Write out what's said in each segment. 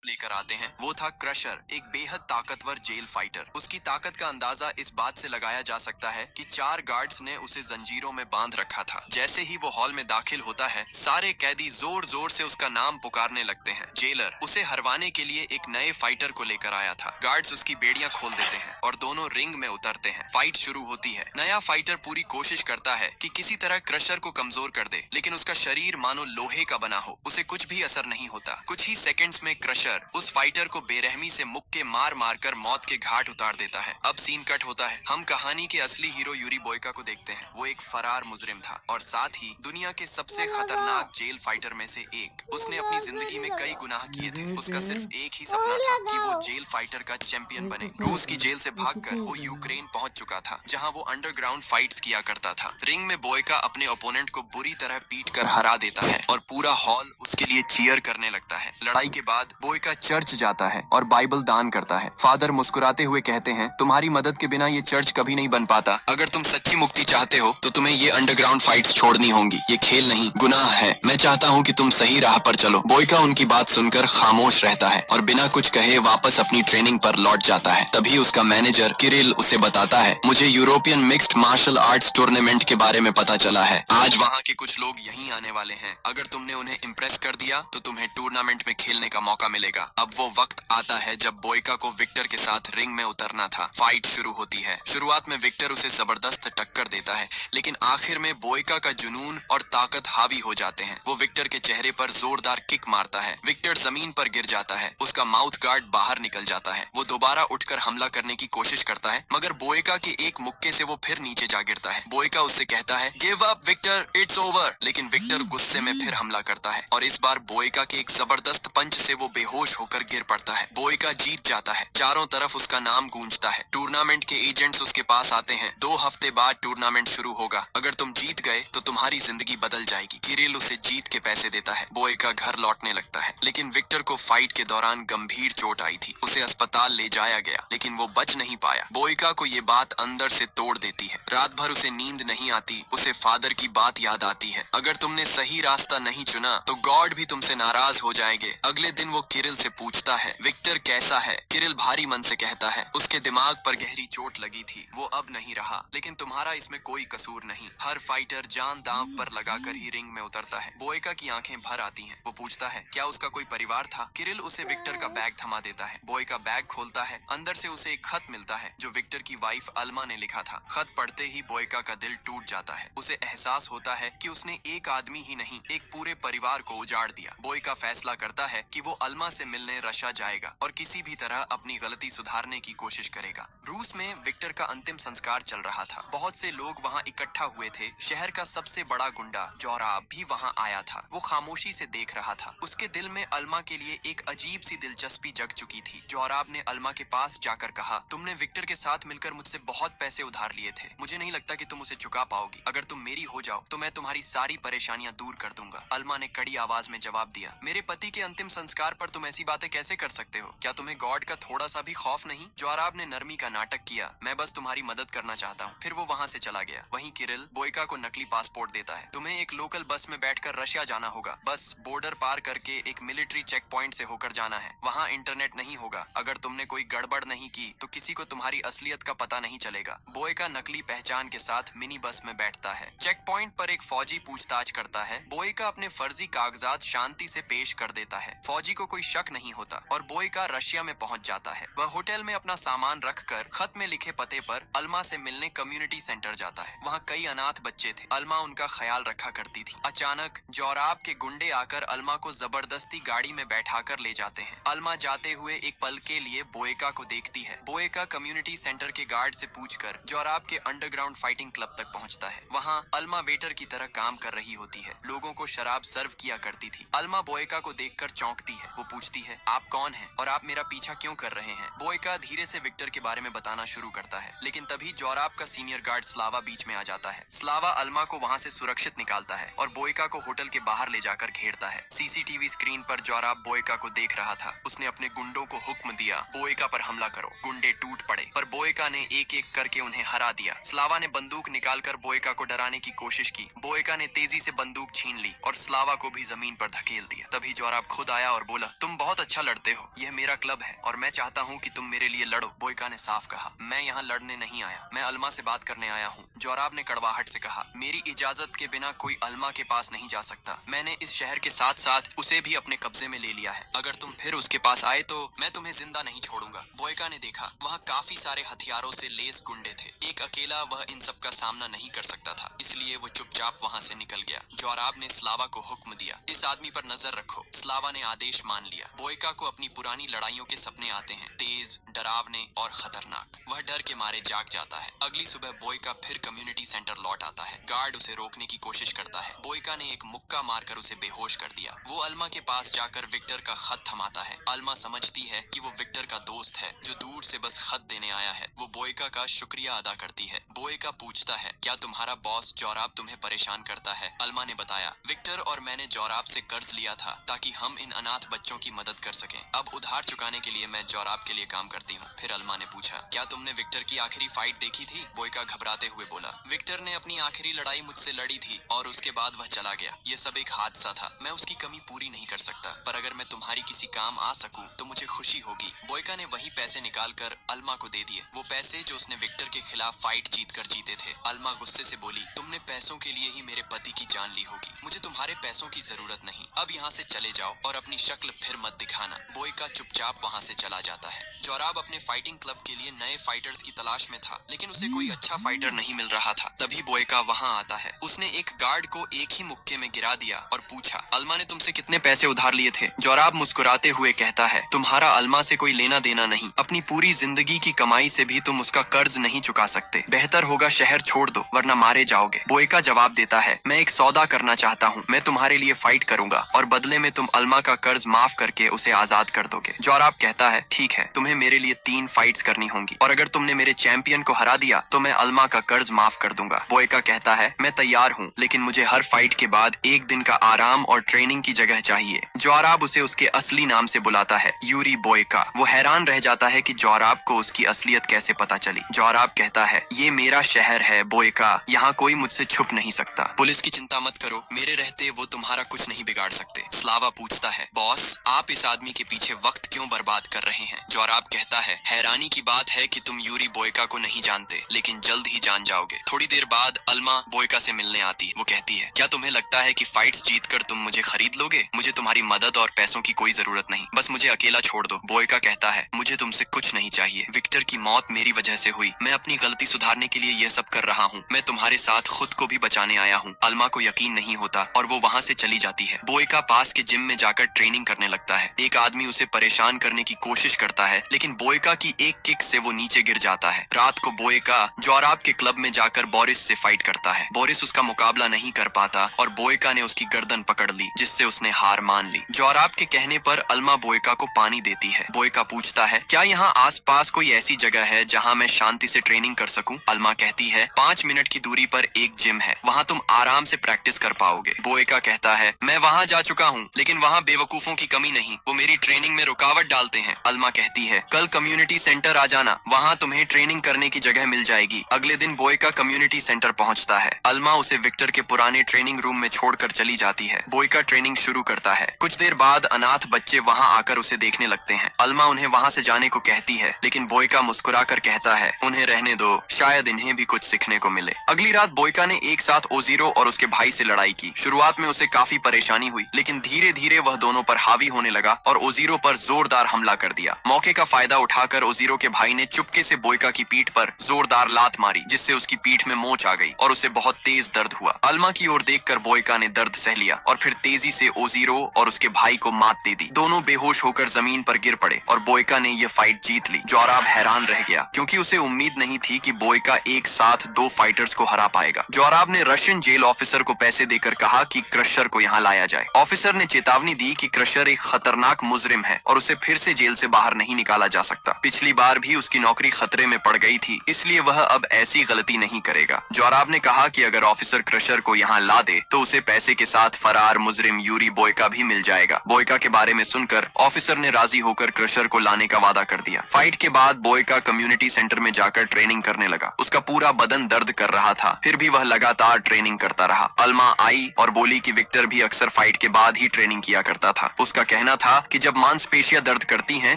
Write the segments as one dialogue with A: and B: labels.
A: लेकर आते हैं वो था क्रशर, एक बेहद ताकतवर जेल फाइटर। उसकी ताकत का अंदाजा इस बात से लगाया जा सकता है कि 4 गार्ड्स ने उसे जंजीरों में बांध रखा था। जैसे ही वो हॉल में दाखिल होता है, सारे कैदी जोर जोर से उसका नाम पुकारने लगते हैं। जेलर उसे हरवाने के लिए एक नए फाइटर को लेकर आया था। गार्ड्स उसकी बेड़ियां खोल देते हैं और दोनों रिंग में उतरते हैं। फाइट शुरू होती है। नया फाइटर पूरी कोशिश करता है कि किसी तरह क्रशर को कमजोर कर दे, लेकिन उसका शरीर मानो लोहे का बना हो। उसे कुछ भी असर नहीं होता। कुछ ही सेकंड्स में क्रशर उस फाइटर को बेरहमी से मुक्के मार मार कर मौत के घाट उतार देता है। अब सीन कट होता है। हम कहानी के असली हीरो यूरी बोयका को देखते हैं। वो एक फरार मुजरिम था और साथ ही दुनिया के सबसे खतरनाक जेल फाइटर में से एक। उसने अपनी जिंदगी में कई गुनाह किए थे। उसका सिर्फ एक ही सपना था कि वो जेल फाइटर का चैंपियन बने। रूस की जेल से भागकर वो यूक्रेन पहुंच चुका था, जहां वो अंडरग्राउंड फाइट्स किया करता था। रिंग में बोयका अपने ओपोनेंट को बुरी तरह पीट कर हरा देता है और पूरा हॉल उसके लिए चीयर करने लगता है। लड़ाई के बाद बोयका चर्च जाता है और बाइबल दान करता है। फादर मुस्कुराते हुए कहते हैं, तुम्हारी मदद के बिना ये चर्च कभी नहीं बन पाता। अगर तुम सच्ची मुक्ति चाहते हो तो तुम्हें ये अंडरग्राउंड फाइट्स छोड़नी होंगी। ये खेल नहीं, गुनाह है। मैं चाहता हूँ कि तुम सही राह पर चलो। बोयका उनकी बात सुनकर खामोश रहता है और बिना कुछ कहे वापस अपनी ट्रेनिंग पर लौट जाता है। तभी उसका मैनेजर किरिल उसे बताता है, मुझे European mixed martial arts tournament के बारे में पता चला है। आज वहाँ के कुछ लोग यहीं आने वाले हैं। अगर तुमने उन्हें इम्प्रेस कर दिया तो तुम्हें टूर्नामेंट में खेलने का मौका मिलेगा। अब वो वक्त आता है जब बोयका को विक्टर के साथ रिंग में उतरना था। फाइट शुरू होती है। शुरुआत में विक्टर उसे जबरदस्त टक्कर देता है, लेकिन आखिर में बोयका का जुनून और ताकत हावी हो जाते हैं। वो विक्टर के चेहरे पर जोरदार किक मारता है। विक्टर जमीन पर गिर जाता है। उसका माउथ गार्ड बाहर निकल जाता है। वो दोबारा उठकर हमला करने की कोशिश करता है, मगर बोयका के एक मुक्के से वो फिर नीचे जा गिरता है। बोयका उससे कहता है, give up Victor, it's over. लेकिन विक्टर गुस्से में फिर हमला करता है और इस बार बोयका के एक जबरदस्त पंच से वो बेहोश होकर गिर पड़ता है। बोयका जीत जाता है। चारों तरफ उसका नाम गूंजता है। टूर्नामेंट के एजेंट्स उसके पास आते हैं। 2 हफ्ते बाद टूर्नामेंट शुरू होगा। अगर तुम जीत गए तो तुम्हारी जिंदगी बदल जाएगी। किरिल उसे जीत के पैसे देता है। बोयका घर लौटने लगता है, लेकिन विक्टर को फाइट के दौरान गंभीर चोट आई थी। उसे अस्पताल ले जाया गया, लेकिन वो बच नहीं पाया। बोयका को ये बात अंदर से तोड़ देती है। रात भर उसे नींद नहीं आती। उसे फादर की बात याद आती है, अगर तुमने सही रास्ता नहीं चुना तो गॉड भी तुमसे नाराज हो जाएंगे। अगले दिन वो किरिल से पूछता है, विक्टर कैसा है? किरिल भारी मन से कहता है, उसके दिमाग पर गहरी चोट लगी थी, वो अब नहीं रहा, लेकिन तुम्हारा इसमें कोई कसूर नहीं। हर फाइटर जान दांव पर लगाकर ही रिंग में उतरता है। बोयका की आंखें भर आती हैं। वो पूछता है, क्या उसका कोई परिवार था? किरिल उसे विक्टर का बैग थमा देता है। बोयका बैग खोलता है। अंदर से उसे एक खत मिलता है जो विक्टर की वाइफ अल्मा ने लिखा था। खत पढ़ते ही बोयका का दिल टूट जाता है। उसे एहसास होता है कि उसने एक आदमी ही नहीं, एक पूरे परिवार को उजाड़ दिया। बोयका फैसला करता है कि वो अल्मा से मिलने रशिया जाएगा और किसी भी तरह अपनी गलती सुधारने की कोशिश करेगा। रूस में विक्टर का अंतिम संस्कार चल रहा था। बहुत से लोग वहाँ इकट्ठा हुए थे। शहर का सबसे बड़ा गुंडा जोराब भी वहाँ आया था। वो खामोशी से देख रहा था। उसके दिल में अल्मा के लिए एक अजीब सी दिलचस्पी जग चुकी थी। जोराब ने अल्मा के पास जाकर कहा, तुमने विक्टर के साथ मिलकर मुझसे बहुत पैसे उधार लिए थे। मुझे नहीं लगता कि तुम उसे चुका पाओगी। अगर तुम मेरी हो जाओ तो मैं तुम्हारी सारी परेशानियां दूर कर दूंगा। अल्मा ने कड़ी आवाज में जवाब दिया, मेरे पति के अंतिम संस्कार पर तुम ऐसी बातें कैसे कर सकते हो? क्या तुम्हें गॉड का थोड़ा सा भी खौफ नहीं? जोराब ने नरमी का नाटक किया, मैं बस तुम्हारी मदद करना चाहता हूँ। फिर वो वहाँ से चला गया। वहीं किरिल बोयका को नकली पासपोर्ट देता है। तुम्हें एक लोकल बस में बैठकर रशिया जाना होगा। बस बॉर्डर पार करके एक मिलिट्री चेक पॉइंट से होकर जाना है। वहाँ इंटरनेट नहीं होगा। अगर तुमने कोई गड़बड़ नहीं की तो किसी को तुम्हारी असलियत का पता नहीं चलेगा। बोयका नकली पहचान के साथ मिनी बस में बैठता है। चेक पॉइंट पर एक फौजी पूछताछ करता है। बोयका अपने फर्जी कागजात शांति से पेश कर देता है। फौजी को कोई शक नहीं होता और बोयका रशिया में पहुंच जाता है। वह होटल में अपना सामान रखकर खत में लिखे पते पर अल्मा से मिलने कम्युनिटी सेंटर जाता है। वहाँ कई अनाथ बच्चे थे। अल्मा उनका ख्याल रखा करती थी। अचानक जोराब के गुंडे आकर अल्मा को जबरदस्ती गाड़ी में बैठाकर ले जाते हैं। अल्मा जाते हुए एक पल के लिए बोयका को देखती है। बोयका कम्युनिटी सेंटर के गार्ड से पूछकर जोराब के अंडरग्राउंड फाइटिंग क्लब तक पहुंचता है। वहाँ अल्मा वेटर की तरह काम कर रही होती है। लोगों को शराब सर्व किया करती थी। अल्मा बोयका को देखकर चौंकती है। वो पूछती है, आप कौन हैं और आप मेरा पीछा क्यों कर रहे हैं? बोयका धीरे से विक्टर के बारे में बताना शुरू करता है, लेकिन तभी जोराब का सीनियर गार्ड स्लावा बीच में आ जाता है। स्लावा अल्मा को वहाँ से सुरक्षित निकालता है और बोयका को होटल के बाहर ले जाकर घेरता है। सीसीटीवी स्क्रीन पर जोराब बोयका को देख रहा था। उसने अपने गुंडों को हुक्म दिया, बोयका पर हमला करो। गुंडे टूट पड़े, पर बोयका ने एक एक करके उन्हें हरा दिया। स्लावा ने बंदूक निकालकर बोयका को डराने की कोशिश की। बोयका ने तेजी से बंदूक छीन ली और स्लावा को भी जमीन पर धकेल दिया। तभी जोराब खुद आया और बोला, तुम बहुत अच्छा लड़ते हो। यह मेरा क्लब है और मैं चाहता हूँ कि तुम मेरे लिए लड़ो। बोयका ने साफ कहा, मैं यहाँ लड़ने नहीं आया, मैं अल्मा से बात करने आया हूँ। जोराब ने कड़वाहट से कहा, मेरी इजाजत के बिना कोई अल्मा के पास नहीं जा सकता। मैंने इस शहर के साथ साथ उसे भी अपने कब्जे में ले लिया है। अगर तुम फिर उसके पास आए तो मैं तुम्हें जिंदा नहीं छोड़ूंगा। बोयका ने देखा वहाँ काफी सारे हथियारों से लेस गुंडे थे। एक अकेला वह इन सब का सामना नहीं कर सकता था, इसलिए वो चुपचाप वहाँ से निकल गया। जोराब ने स्लावा को हुक्म दिया, इस आदमी पर नजर रखो। स्लावा ने आदेश मान लिया। बोयका को अपनी पुरानी लड़ाइयों के सपने आते हैं, तेज, डरावने और खतरनाक। वह डर के मारे जाग जाता है। अगली सुबह बोयका फिर कम्युनिटी सेंटर लौट आता है। गार्ड उसे रोकने की कोशिश करता है। बोयका ने एक मुक्का मारकर उसे बेहोश कर दिया। वो अल्मा के पास जाकर विक्टर का खत थमाता है। अल्मा समझती है कि वो विक्टर का दोस्त है जो दूर से बस खत देने आया है। वो बोयका का शुक्रिया अदा करती है। बोयका पूछता है, क्या तुम्हारा बॉस जोराब तुम्हें परेशान करता है? अल्मा ने बताया, विक्टर और मैंने जोराब से कर्ज लिया था ताकि हम इन अनाथ बच्चों की मदद कर सकें। अब उधार चुकाने के लिए मैं जोराब के लिए काम करती हूँ। फिर अल्मा ने पूछा, क्या तुमने विक्टर की आखिरी फाइट देखी थी? बोयका घबराते हुए बोला, विक्टर ने अपनी आखिरी लड़ाई मुझसे लड़ी थी और उसके बाद वह चला गया। ये सब एक हादसा था। मैं उसकी कमी पूरी नहीं कर सकता, पर अगर मैं तुम्हारी किसी काम आ सकूं तो मुझे खुशी होगी। बोयका ने वही पैसे निकालकर अल्मा को दे दिए, वो पैसे जो उसने विक्टर के खिलाफ फाइट जीतकर जीते थे। अल्मा गुस्से से बोली, तुमने पैसों के लिए ही मेरे पति की जान ली होगी। मुझे तुम्हारे पैसों की जरूरत नहीं। अब यहाँ से चले जाओ और अपनी शक्ल फिर मत दिखाना। बोयका चुपचाप वहाँ से चला जाता है। जोराब अपने फाइटिंग क्लब के लिए नए फाइटर्स की तलाश में था, लेकिन उसे कोई अच्छा फाइटर नहीं मिल रहा था। तभी बोयका वहाँ आता है। उसने एक गार्ड को एक ही मुक्के में गिरा दिया और पूछा, अल्मा ने तुमसे कितने पैसे उधार लिए थे? जोराब मुस्कुराते हुए कहता है, तुम्हारा अल्मा से कोई लेना देना नहीं। अपनी पूरी जिंदगी की कमाई से भी तुम उसका कर्ज नहीं चुका सकते। बेहतर होगा शहर छोड़ दो, वरना मारे जाओगे। बोयका जवाब देता है, मैं एक सौदा करना चाहता हूँ। मैं तुम्हारे लिए फाइट करूंगा और बदले में तुम अल्मा का कर्ज माफ करके उसे आजाद कर दोगे। जोराब कहता है, ठीक है, तुम्हें मेरे लिए 3 फाइट्स करनी होंगी और अगर तुमने मेरे चैंपियन को हरा दिया तो मैं अल्मा का कर्ज माफ कर दूंगा। बोयका कहता है, मैं तैयार हूँ, लेकिन मुझे हर फाइट के बाद एक दिन का आराम और ट्रेनिंग की जगह चाहिए। जोराब उसे उसके असली नाम से बुलाता है, यूरी बोयका। वो हैरान रह जाता है कि जोराब को उसकी असलियत कैसे पता चली। जोराब कहता है, ये मेरा शहर है बोयका, यहाँ कोई मुझसे छुप नहीं सकता। पुलिस की चिंता मत करो, मेरे रहते वो तुम्हारा कुछ नहीं बिगाड़ सकते। स्लावा पूछता है, बॉस आप इस आदमी के पीछे वक्त क्यों बर्बाद कर रहे हैं? जोराब कहता है, हैरानी की बात है कि तुम यूरी बोयका को नहीं जानते, लेकिन जल्द ही जान जाओगे। थोड़ी देर बाद अल्मा बोयका से मिलने आती है। वो कहती है, क्या तुम्हें लगता है कि फाइट्स जीतकर तुम मुझे खरीद लोगे? मुझे तुम्हारी मदद और पैसों की कोई जरूरत नहीं, बस मुझे अकेला छोड़ दो। बोयका कहता है, मुझे तुमसे कुछ नहीं चाहिए। विक्टर की मौत मेरी वजह से हुई। मैं अपनी गलती सुधारने के लिए यह सब कर रहा हूँ। मैं तुम्हारे साथ खुद को भी बचाने आया हूँ। अल्मा को यकीन नहीं होता और वो वहाँ से चली जाती है। बोयका पास के जिम में जाकर ट्रेनिंग करने लगता है। एक आदमी उसे परेशान करने की कोशिश करता है, लेकिन बोयका की एक किक से वो नीचे गिर जाता है। रात को बोयका जोराब के क्लब में जाकर बोरिस से फाइट करता है। बोरिस उसका मुकाबला नहीं कर पाता और बोयका ने उसकी गर्दन पकड़ ली, जिससे उसने हार मान ली। जोराब के कहने पर अल्मा बोयका को पानी देती है। बोयका पूछता है, क्या यहाँ आसपास कोई ऐसी जगह है जहाँ मैं शांति से ट्रेनिंग कर सकूं? अल्मा कहती है, 5 मिनट की दूरी पर एक जिम है, वहाँ तुम आराम से प्रैक्टिस कर पाओगे। बोयका कहता है, मैं वहाँ जा चुका हूँ, लेकिन वहाँ बेवकूफों की कमी नहीं, वो मेरी ट्रेनिंग में रुकावट डालते हैं। अल्मा कहती है, कल कम्युनिटी सेंटर आ जाना, वहाँ तुम्हें ट्रेनिंग करने की जगह मिल जाएगी। अगले दिन बोयका कम्युनिटी सेंटर पहुँचता है। अल्मा उसे विक्टर के पुराने ट्रेनिंग रूम में छोड़कर चली जाती है। बोयका ट्रेनिंग शुरू करता है। कुछ देर बाद अनाथ बच्चे वहाँ आकर उसे देखने लगते हैं। अल्मा उन्हें वहाँ से जाने को कहती है, लेकिन बोयका मुस्कुराकर कहता है, उन्हें रहने दो, शायद इन्हें भी कुछ सीखने को मिले। अगली रात बोयका ने एक साथ ओजीरो और उसके भाई से लड़ाई की। शुरुआत में उसे काफी परेशानी हुई, लेकिन धीरे धीरे वह दोनों पर हावी होने लगा और ओजीरो पर जोरदार हमला कर दिया। मौके का फायदा उठाकर ओजीरो के भाई ने चुपके से बोयका की पीठ पर जोरदार लात मारी, जिससे उसकी पीठ में मोच आ गई और उसे बहुत तेज दर्द हुआ। अल्मा की ओर देखकर बोयका ने दर्द सह लिया और फिर तेजी से ओजीरो और उसके भाई को मात दे दी। दोनों बेहोश होकर जमीन पर गिर पड़े और बोयका ने यह फाइट जीत ली। जोराब हैरान रह गया, क्योंकि उसे उम्मीद नहीं थी कि बोयका एक साथ 2 फाइटर्स को हरा पाएगा। जोराब ने रशियन जेल ऑफिसर को पैसे देकर कहा कि क्रशर को यहाँ लाया जाए। ऑफिसर ने चेतावनी दी कि क्रशर एक खतरनाक मुजरिम है और उसे फिर से जेल से बाहर नहीं निकाला जा सकता। पिछली बार भी उसकी नौकरी खतरे में पड़ गई थी, इसलिए वह अब ऐसी गलती नहीं करेगा। जोराब ने कहा कि अगर ऑफिसर क्रशर को यहाँ ला दे तो उसे पैसे के साथ फरार मुजरिम यूरी बोयका भी मिल जाएगा। बोयका के बारे में सुनकर ऑफिसर ने राजी होकर क्रशर को लाने का वादा कर दिया। फाइट के बाद बोयका कम्युनिटी सेंटर में जाकर ट्रेनिंग करने लगा। उसका पूरा बदन दर्द कर रहा था, फिर भी वह लगातार ट्रेनिंग करता रहा। अल्मा आई और बोली कि विक्टर भी अक्सर फाइट के बाद ही ट्रेनिंग किया करता था। उसका कहना था कि जब मांसपेशियां दर्द करती हैं,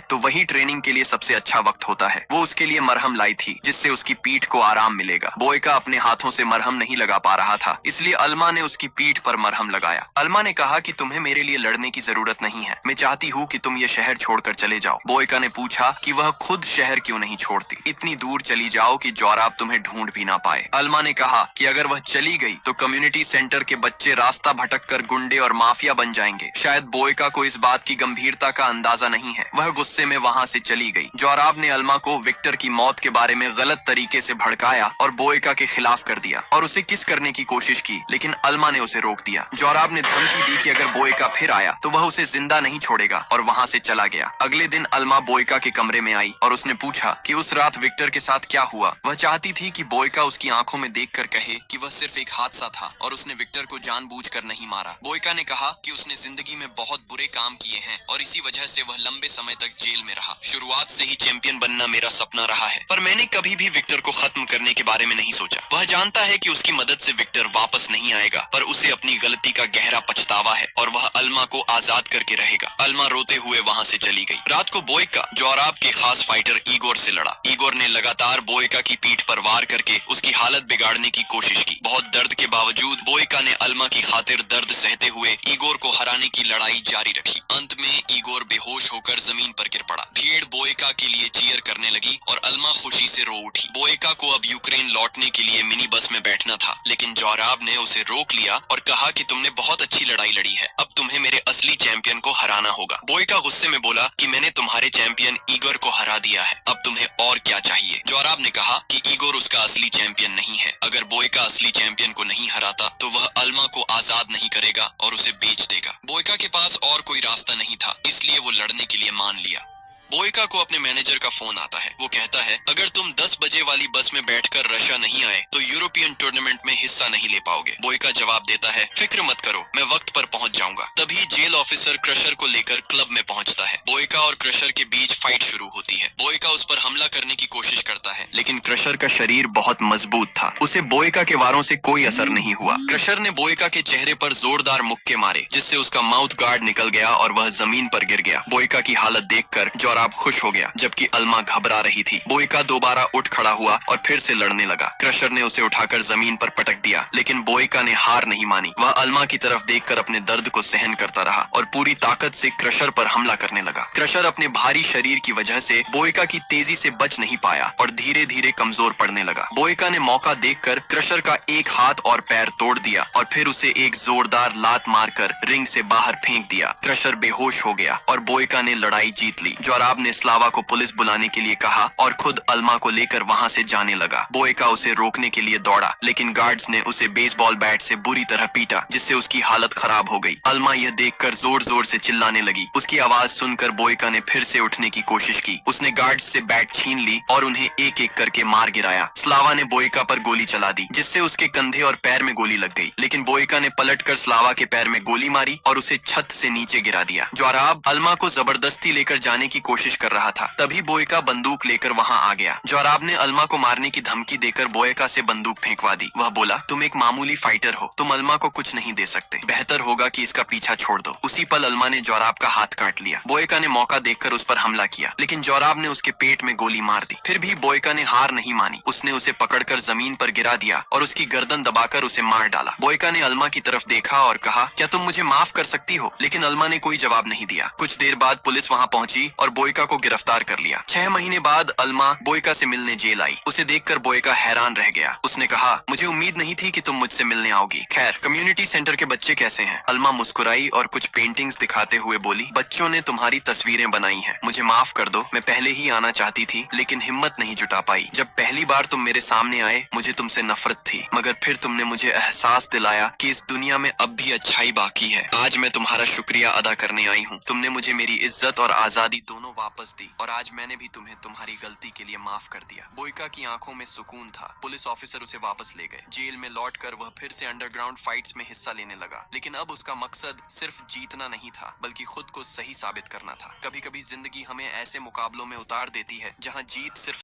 A: तो वही ट्रेनिंग के लिए सबसे अच्छा वक्त होता है। वो उसके लिए मरहम लाई थी, जिससे उसकी पीठ को आराम मिलेगा। बोयका अपने हाथों से मरहम नहीं लगा पा रहा था, इसलिए अल्मा ने उसकी पीठ पर मरहम लगाया। अल्मा ने कहा कि तुम्हें मेरे लिए लड़ने की जरूरत नहीं है, मैं चाहती हूँ कि तुम ये शहर छोड़कर चले जाओ। बोयका ने पूछा कि वह खुद शहर क्यों नहीं छोड़ती, इतनी दूर चली जाओ कि जोराब तुम्हें ढूंढ भी ना पाए। अल्मा ने कहा कि अगर वह चली गई तो कम्युनिटी सेंटर के बच्चे रास्ता भटक कर गुंडे और माफिया बन जाएंगे। शायद बोयका को इस बात की गंभीरता का अंदाजा नहीं है। वह गुस्से में वहां से चली गई। जोराब ने अल्मा को विक्टर की मौत के बारे में गलत तरीके से भड़काया और बोयका के खिलाफ कर दिया और उसे किस करने की कोशिश की, लेकिन अल्मा ने उसे रोक दिया। जोराब ने धमकी दी कि अगर बोयका फिर आया तो वह उसे जिंदा नहीं छोड़ेगा और वहां से चला गया। अगले दिन अल्मा बोयका के कमरे में आई और उसने पूछा कि उस रात विक्टर के साथ क्या हुआ। वह चाहती थी कि बोयका उसकी आंखों में देखकर कहे कि वह सिर्फ एक हादसा था और उसने विक्टर को जानबूझकर नहीं मारा। बोयका ने कहा कि उसने जिंदगी में बहुत बुरे काम किए हैं और इसी वजह से वह लंबे समय तक जेल में रहा। शुरुआत से ही चैंपियन बनना मेरा सपना रहा है, पर मैंने कभी भी विक्टर को खत्म करने के बारे में नहीं सोचा। वह जानता है कि उसकी मदद से विक्टर वापस नहीं आएगा, पर उसे अपनी गलती का गहरा पछतावा है और वह अल्मा को आजाद करके रहेगा। अल्मा रोते हुए वहां से चली गई। रात को बोयका जोराब के खास फाइटर ईगोर से लड़ा। ईगोर ने लगातार बोयका की पीठ पर वार करके उसकी हालत बिगाड़ने की कोशिश की। बहुत दर्द के बावजूद बोयका ने अल्मा की खातिर दर्द सहते हुए ईगोर को हराने की लड़ाई जारी रखी। अंत में ईगोर बेहोश होकर जमीन पर गिर पड़ा। भीड़ बोयका के लिए चीयर करने लगी और अल्मा खुशी से रो उठी। बोयका को अब यूक्रेन लौटने के लिए मिनी बस में बैठना था, लेकिन जोराब ने उसे रोक लिया और कहा कि तुमने बहुत अच्छी लड़ाई लड़ी है, अब तुम्हें मेरे असली चैंपियन को हराना होगा। बोयका गुस्से में बोला कि मैंने तुम्हारे चैंपियन ईगोर को हरा दिया है, अब तुम्हें और क्या चाहिए। जोराब ने कहा कि ईगोर उसका असली चैंपियन नहीं है। अगर बोयका असली चैंपियन को नहीं हराता तो वह अल्मा को आजाद नहीं करेगा और उसे बेच देगा। बोयका के पास और कोई रास्ता नहीं था, इसलिए वो लड़ने के लिए मान लिया। बोयका को अपने मैनेजर का फोन आता है। वो कहता है, अगर तुम 10 बजे वाली बस में बैठकर रशिया नहीं आए तो यूरोपियन टूर्नामेंट में हिस्सा नहीं ले पाओगे। बोयका जवाब देता है, फिक्र मत करो, मैं वक्त पर पहुंच जाऊंगा। तभी जेल ऑफिसर क्रशर को लेकर क्लब में पहुंचता है। बोयका और क्रशर के बीच फाइट शुरू होती है। बोयका उस पर हमला करने की कोशिश करता है, लेकिन क्रशर का शरीर बहुत मजबूत था, उसे बोयका के वारों से कोई असर नहीं हुआ। क्रशर ने बोयका के चेहरे पर जोरदार मुक्के मारे, जिससे उसका माउथ गार्ड निकल गया और वह जमीन पर गिर गया। बोयका की हालत देखकर जोराब खुश हो गया, जबकि अल्मा घबरा रही थी। बोयका दोबारा उठ खड़ा हुआ और फिर से लड़ने लगा। क्रशर ने उसे उठाकर जमीन पर पटक दिया, लेकिन बोयका ने हार नहीं मानी। वह अल्मा की तरफ देखकर अपने दर्द को सहन करता रहा और पूरी ताकत से क्रशर पर हमला करने लगा। क्रशर अपने भारी शरीर की वजह से बोयका की तेजी से बच नहीं पाया और धीरे धीरे कमजोर पड़ने लगा। बोयका ने मौका देखकर क्रशर का एक हाथ और पैर तोड़ दिया और फिर उसे एक जोरदार लात मारकर रिंग से बाहर फेंक दिया। क्रशर बेहोश हो गया और बोयका ने लड़ाई जीत ली। जोराब ने स्लावा को पुलिस बुलाने के लिए कहा और खुद अल्मा को लेकर वहां से जाने लगा। बोयका उसे रोकने के लिए दौड़ा, लेकिन गार्ड्स ने उसे बेसबॉल बैट से बुरी तरह पीटा, जिससे उसकी हालत खराब हो गई। अल्मा यह देखकर जोर जोर से चिल्लाने लगी। उसकी आवाज सुनकर बोयका ने फिर से उठने की कोशिश की। उसने गार्ड्स से बैट छीन ली और उन्हें एक एक करके मार गिराया। स्लावा ने बोयका पर गोली चला दी, जिससे उसके कंधे और पैर में गोली लग गई, लेकिन बोयका ने पलटकर स्लावा के पैर में गोली मारी और उसे छत से नीचे गिरा दिया। जोराब अल्मा को जबरदस्ती लेकर जाने की कोशिश कर रहा था, तभी बोयका बंदूक लेकर वहां आ गया। जोराब ने अल्मा को मारने की धमकी देकर बोयका से बंदूक फेंकवा दी। वह बोला, तुम एक मामूली फाइटर हो, तुम अल्मा को कुछ नहीं दे सकते, बेहतर होगा कि इसका पीछा छोड़ दो। उसी पल अल्मा ने जोराब का हाथ काट लिया। बोयका ने मौका देखकर उस पर हमला किया, लेकिन जोराब ने उसके पेट में गोली मार दी। फिर भी बोयका ने हार नहीं मानी। उसने उसे पकड़कर जमीन पर गिरा दिया और उसकी गर्दन दबाकर उसे मार डाला। बोयका ने अल्मा की तरफ देखा और कहा, क्या तुम मुझे माफ कर सकती हो? लेकिन अल्मा ने कोई जवाब नहीं दिया। कुछ देर बाद पुलिस वहां पहुंची और बोयका को गिरफ्तार कर लिया। 6 महीने बाद अल्मा बोयका से मिलने जेल आई। उसे देखकर बोयका हैरान रह गया। उसने कहा, मुझे उम्मीद नहीं थी कि तुम मुझसे मिलने आओगी। खैर, कम्युनिटी सेंटर के बच्चे कैसे हैं? अल्मा मुस्कुराई और कुछ पेंटिंग्स दिखाते हुए बोली, बच्चों ने तुम्हारी तस्वीरें बनाई हैं। मुझे माफ कर दो, मैं पहले ही आना चाहती थी, लेकिन हिम्मत नहीं जुटा पाई। जब पहली बार तुम मेरे सामने आए, मुझे तुमसे नफरत थी, मगर फिर तुमने मुझे एहसास दिलाया कि इस दुनिया में अब भी अच्छाई बाकी है। आज मैं तुम्हारा शुक्रिया अदा करने आई हूँ। तुमने मुझे मेरी इज्जत और आजादी दोनों वापस दी और आज मैंने भी तुम्हें तुम्हारी गलती के लिए माफ कर दिया। बोयका की आंखों में सुकून था। पुलिस ऑफिसर उसे वापस ले गए। जेल में लौटकर वह फिर से अंडरग्राउंड फाइट्स में हिस्सा लेने लगा, लेकिन अब उसका मकसद सिर्फ जीतना नहीं था, बल्कि खुद को सही साबित करना था। कभी कभी जिंदगी हमें ऐसे मुकाबलों में उतार देती है जहाँ जीत सिर्फ